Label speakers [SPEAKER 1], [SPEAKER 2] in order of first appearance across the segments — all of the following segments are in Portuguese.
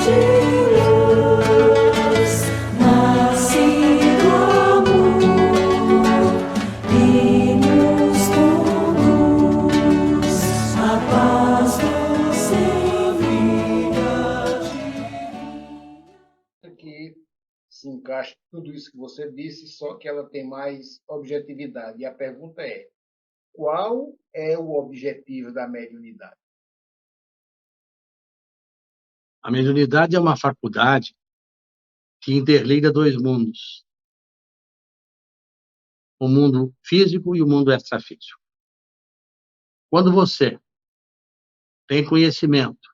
[SPEAKER 1] de luz, nasce do amor e nos conduz a paz nos envia.
[SPEAKER 2] Que se encaixa tudo isso que você disse, só que ela tem mais objetividade. E a pergunta é: qual é o objetivo da mediunidade?
[SPEAKER 3] A mediunidade é uma faculdade que interliga dois mundos, o mundo físico e o mundo extrafísico. Quando você tem conhecimento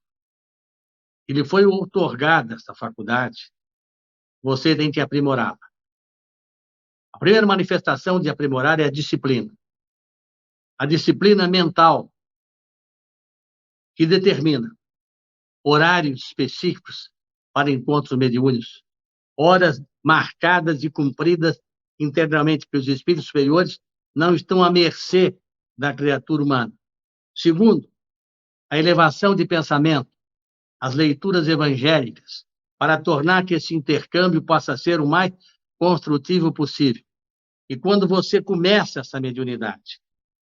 [SPEAKER 3] e lhe foi outorgada essa faculdade, você tem que aprimorá-la. A primeira manifestação de aprimorar é a disciplina. A disciplina mental, que determina horários específicos para encontros mediúnicos, horas marcadas e cumpridas integralmente, porque os espíritos superiores não estão à mercê da criatura humana. Segundo, a elevação de pensamento, as leituras evangélicas, para tornar que esse intercâmbio possa ser o mais construtivo possível. E quando você começa essa mediunidade,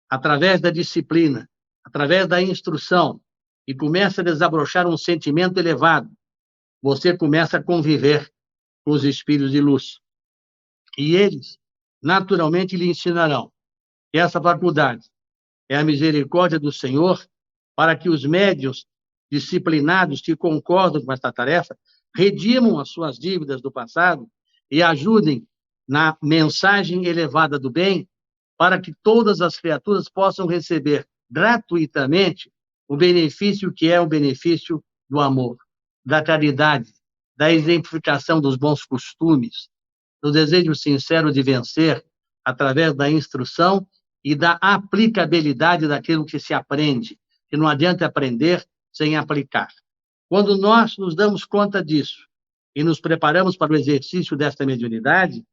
[SPEAKER 3] através da disciplina, através da instrução, e começa a desabrochar um sentimento elevado, você começa a conviver com os espíritos de luz. E eles, naturalmente, lhe ensinarão que essa faculdade é a misericórdia do Senhor para que os médiuns disciplinados que concordam com esta tarefa redimam as suas dívidas do passado e ajudem na mensagem elevada do bem para que todas as criaturas possam receber gratuitamente o benefício que é o benefício do amor, da caridade, da exemplificação dos bons costumes, do desejo sincero de vencer através da instrução e da aplicabilidade daquilo que se aprende, que não adianta aprender sem aplicar. Quando nós nos damos conta disso e nos preparamos para o exercício desta mediunidade,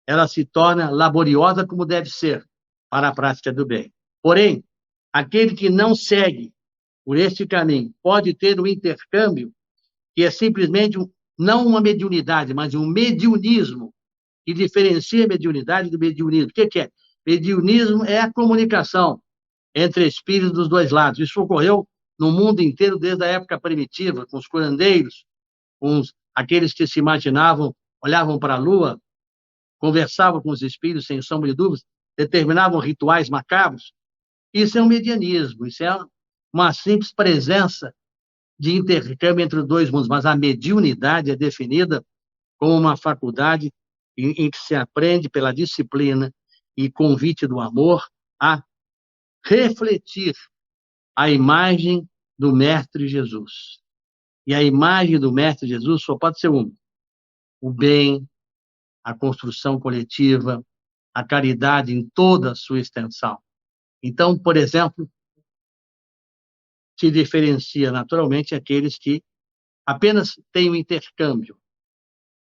[SPEAKER 3] ela se torna laboriosa como deve ser para a prática do bem. Porém, aquele que não segue por este caminho pode ter um intercâmbio que é simplesmente não uma mediunidade, mas um mediunismo, que diferencia a mediunidade do mediunismo. O que é? Mediunismo é a comunicação entre espíritos dos dois lados. Isso ocorreu no mundo inteiro desde a época primitiva, com os curandeiros, com aqueles que se imaginavam, olhavam para a lua, conversavam com os espíritos sem sombra de dúvidas, determinavam rituais macabros. Isso é um medianismo, isso é uma simples presença de intercâmbio entre os dois mundos, mas a mediunidade é definida como uma faculdade em que se aprende pela disciplina e convite do amor a refletir a imagem do Mestre Jesus. E a imagem do Mestre Jesus só pode ser uma: o bem, a construção coletiva, a caridade em toda a sua extensão. Então, por exemplo, se diferencia naturalmente aqueles que apenas têm o intercâmbio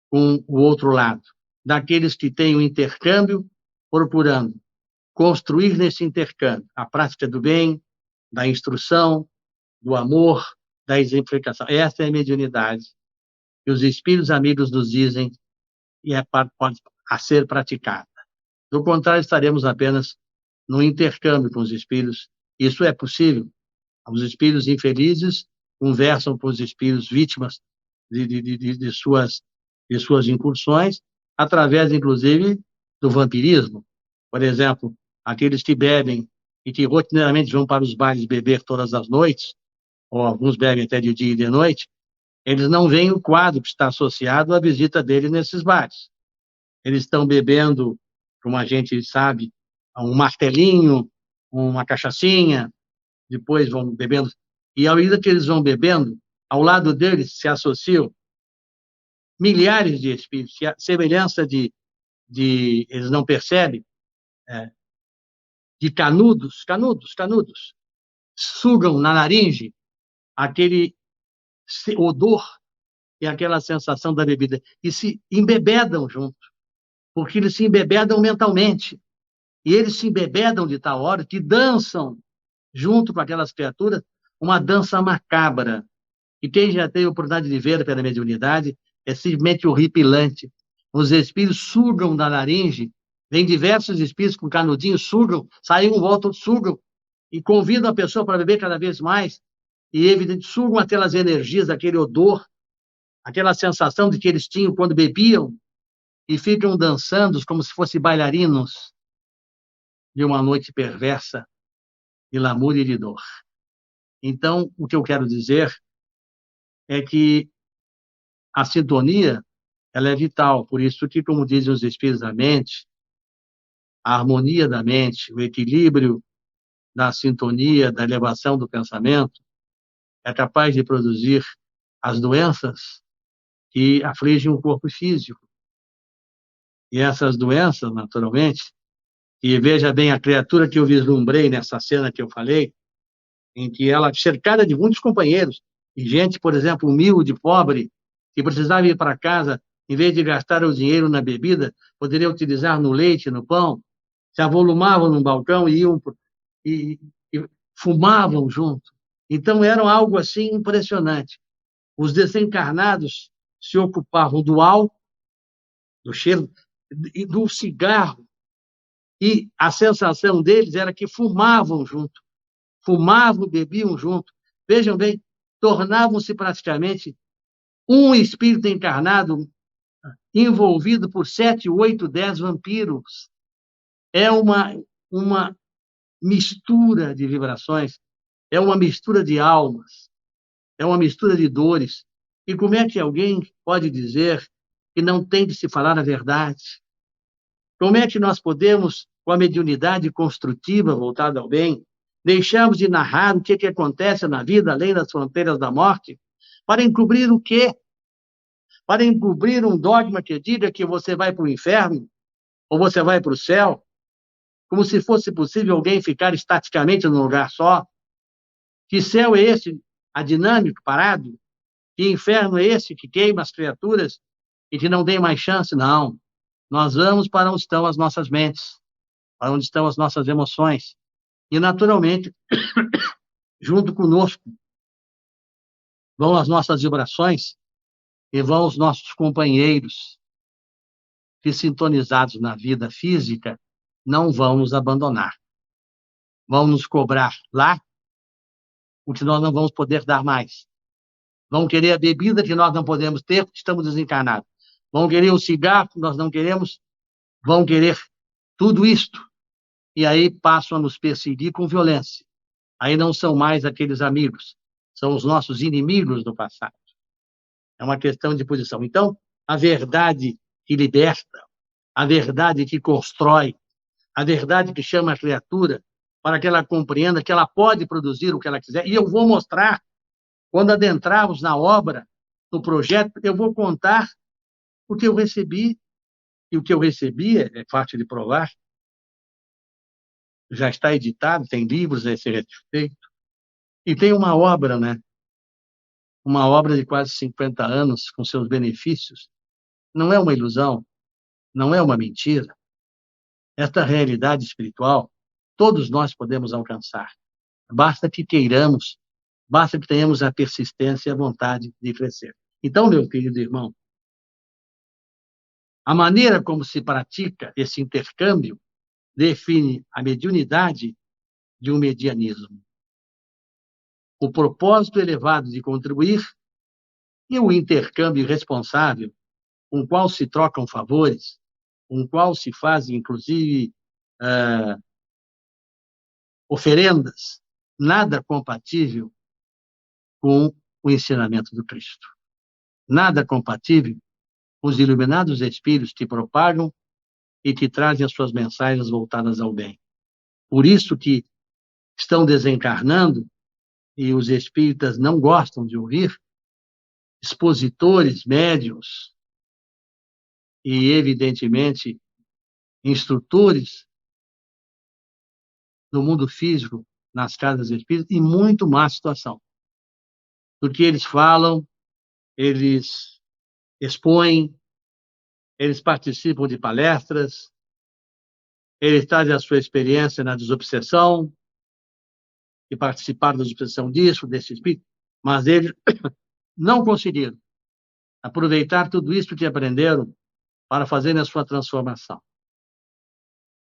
[SPEAKER 3] com o outro lado, daqueles que têm o intercâmbio procurando construir nesse intercâmbio a prática do bem, da instrução, do amor, da exemplificação. Essa é a mediunidade que os espíritos amigos nos dizem e pode a ser praticada. Do contrário, estaremos apenas no intercâmbio com os espíritos. Isso é possível. Os espíritos infelizes conversam com os espíritos vítimas de suas incursões, através, inclusive, do vampirismo. Por exemplo, aqueles que bebem e que rotineiramente vão para os bailes beber todas as noites, ou alguns bebem até de dia e de noite, eles não veem o quadro que está associado à visita dele nesses bares. Eles estão bebendo, como a gente sabe, um martelinho, uma cachaçinha, depois vão bebendo. E, à medida que eles vão bebendo, ao lado deles se associam milhares de espíritos, e a semelhança de eles não percebem, de canudos, sugam na laringe aquele odor e aquela sensação da bebida, e se embebedam junto, porque eles se embebedam mentalmente, e eles se embebedam de tal hora que dançam junto com aquelas criaturas uma dança macabra, e quem já teve a oportunidade de ver pela mediunidade, é simplesmente horripilante. Os espíritos sugam da laringe, vem diversos espíritos com canudinhos, sugam, saem um, voltam, sugam, e convidam a pessoa para beber cada vez mais, e evidente, sugam aquelas energias, aquele odor, aquela sensação de que eles tinham quando bebiam, e ficam dançando como se fossem bailarinos de uma noite perversa, de lamúria e de dor. Então, o que eu quero dizer é que a sintonia, ela é vital, por isso que, como dizem os espíritos da mente, a harmonia da mente, o equilíbrio da sintonia, da elevação do pensamento, é capaz de produzir as doenças que afligem o corpo físico. E essas doenças, naturalmente, e veja bem a criatura que eu vislumbrei nessa cena que eu falei, em que ela, cercada de muitos companheiros, e gente, por exemplo, humilde, pobre, que precisava ir para casa, em vez de gastar o dinheiro na bebida, poderia utilizar no leite, no pão, se avolumavam no balcão e iam e fumavam junto. Então, era algo assim impressionante. Os desencarnados se ocupavam do álcool, do cheiro, e do cigarro, e a sensação deles era que fumavam junto, fumavam, bebiam junto. Vejam bem, tornavam-se praticamente um espírito encarnado envolvido por 7, 8, 10 vampiros. É uma mistura de vibrações, é uma mistura de almas, é uma mistura de dores. E como é que alguém pode dizer que não tem de se falar a verdade? Como é que nós podemos, com a mediunidade construtiva voltada ao bem, deixarmos de narrar o que acontece na vida além das fronteiras da morte, para encobrir o quê? Para encobrir um dogma que diga que você vai para o inferno ou você vai para o céu, como se fosse possível alguém ficar estaticamente num lugar só. Que céu é esse, adinâmico, parado? Que inferno é esse que queima as criaturas e que não tem mais chance? Não. Nós vamos para onde estão as nossas mentes, para onde estão as nossas emoções. E, naturalmente, junto conosco, vão as nossas vibrações e vão os nossos companheiros, que, sintonizados na vida física, não vão nos abandonar. Vão nos cobrar lá o que nós não vamos poder dar mais. Vão querer a bebida que nós não podemos ter porque estamos desencarnados. Vão querer o cigarro que nós não queremos. Vão querer tudo isto. E aí passam a nos perseguir com violência. Aí não são mais aqueles amigos. São os nossos inimigos do passado. É uma questão de posição. Então, a verdade que liberta, a verdade que constrói, a verdade que chama a criatura para que ela compreenda que ela pode produzir o que ela quiser. E eu vou mostrar, quando adentrarmos na obra, no projeto, eu vou contar o que eu recebi. E o que eu recebi, é fácil de provar, já está editado, tem livros a esse respeito. E tem uma obra, né? Uma obra de quase 50 anos, com seus benefícios. Não é uma ilusão, não é uma mentira. Esta realidade espiritual, todos nós podemos alcançar. Basta que queiramos, basta que tenhamos a persistência e a vontade de crescer. Então, meu querido irmão, a maneira como se pratica esse intercâmbio define a mediunidade de um medianismo. O propósito elevado de contribuir e o intercâmbio responsável, com o qual se trocam favores, com o qual se fazem, inclusive, oferendas, nada compatível com o ensinamento do Cristo. Nada compatível com os iluminados espíritos que propagam e que trazem as suas mensagens voltadas ao bem. Por isso que estão desencarnando, e os espíritas não gostam de ouvir, expositores, médiuns e, evidentemente, instrutores do mundo físico nas casas espíritas, e muito má situação. Porque eles falam, eles expõem, eles participam de palestras, eles trazem a sua experiência na desobsessão, e participaram da desobsessão disso, desse espírito, mas eles não conseguiram aproveitar tudo isso que aprenderam para fazerem a sua transformação.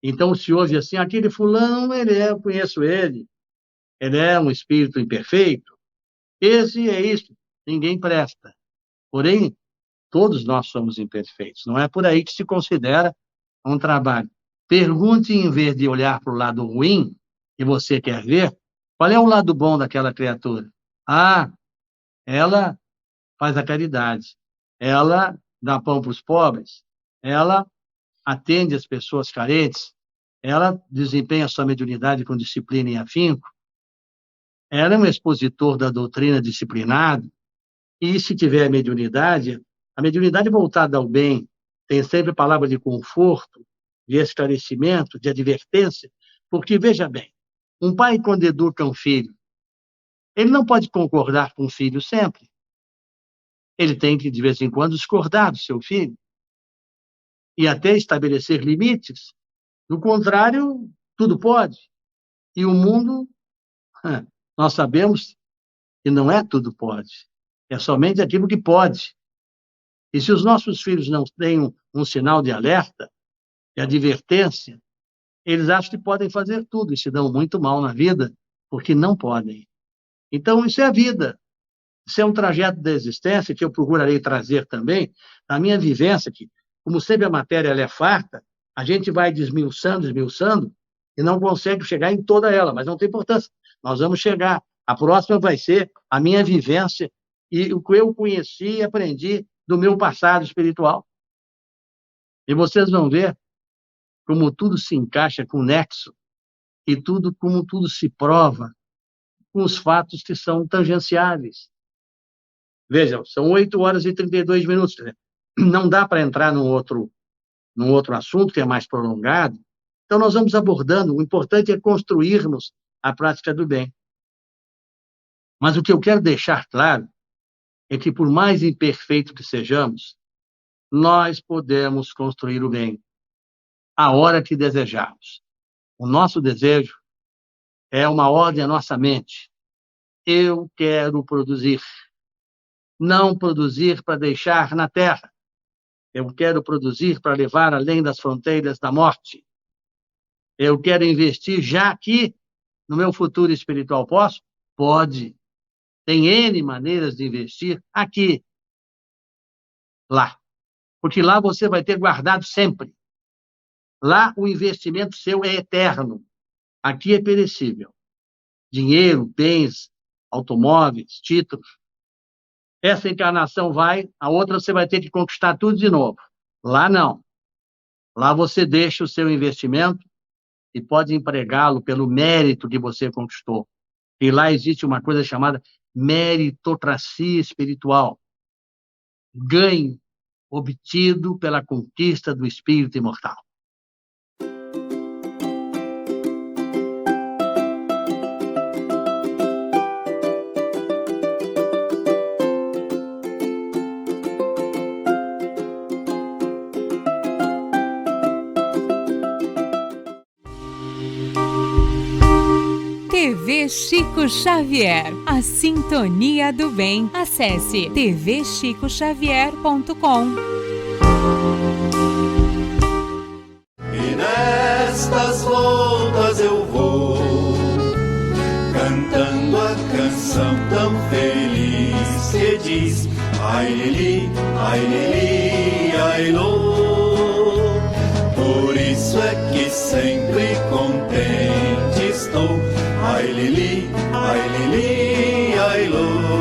[SPEAKER 3] Então, se ouve assim, aquele fulano, eu conheço ele é um espírito imperfeito, esse é isso, ninguém presta. Porém, todos nós somos imperfeitos, não é por aí que se considera um trabalho. Pergunte, em vez de olhar para o lado ruim que você quer ver, qual é o lado bom daquela criatura? Ah, ela faz a caridade, ela dá pão para os pobres, ela atende as pessoas carentes, ela desempenha sua mediunidade com disciplina e afinco, ela é um expositor da doutrina disciplinado, e se tiver mediunidade, a mediunidade voltada ao bem, tem sempre palavra de conforto, de esclarecimento, de advertência, porque, veja bem, um pai, quando educa um filho, ele não pode concordar com o filho sempre. Ele tem que, de vez em quando, discordar do seu filho e até estabelecer limites. Do contrário, tudo pode. E o mundo, nós sabemos que não é tudo pode. É somente aquilo que pode. E se os nossos filhos não têm um sinal de alerta, de advertência, eles acham que podem fazer tudo e se dão muito mal na vida, porque não podem. Então, isso é a vida. Isso é um trajeto da existência que eu procurarei trazer também da minha vivência, que, como sempre a matéria ela é farta, a gente vai desmiuçando, e não consegue chegar em toda ela, mas não tem importância. Nós vamos chegar. A próxima vai ser a minha vivência e o que eu conheci e aprendi do meu passado espiritual. E vocês vão ver como tudo se encaixa com o nexo e como tudo se prova com os fatos que são tangenciáveis. Vejam, são 8h32. Não dá para entrar num outro assunto que é mais prolongado. Então, nós vamos abordando. O importante é construirmos a prática do bem. Mas o que eu quero deixar claro é que, por mais imperfeito que sejamos, nós podemos construir o bem a hora que desejarmos. O nosso desejo é uma ordem à nossa mente. Eu quero produzir. Não produzir para deixar na terra. Eu quero produzir para levar além das fronteiras da morte. Eu quero investir já aqui no meu futuro espiritual. Posso? Pode. Tem N maneiras de investir aqui. Lá. Porque lá você vai ter guardado sempre. Lá o investimento seu é eterno. Aqui é perecível. Dinheiro, bens, automóveis, títulos. Essa encarnação vai, a outra você vai ter que conquistar tudo de novo. Lá não. Lá você deixa o seu investimento e pode empregá-lo pelo mérito que você conquistou. E lá existe uma coisa chamada meritocracia espiritual. Ganho obtido pela conquista do espírito imortal.
[SPEAKER 4] TV Chico Xavier, a sintonia do bem. Acesse tvchicoxavier.com.
[SPEAKER 5] E nestas voltas eu vou cantando a canção tão feliz que diz: ai lili, ai lô. Por isso é que sempre contente estou. Ai lili, ai lô.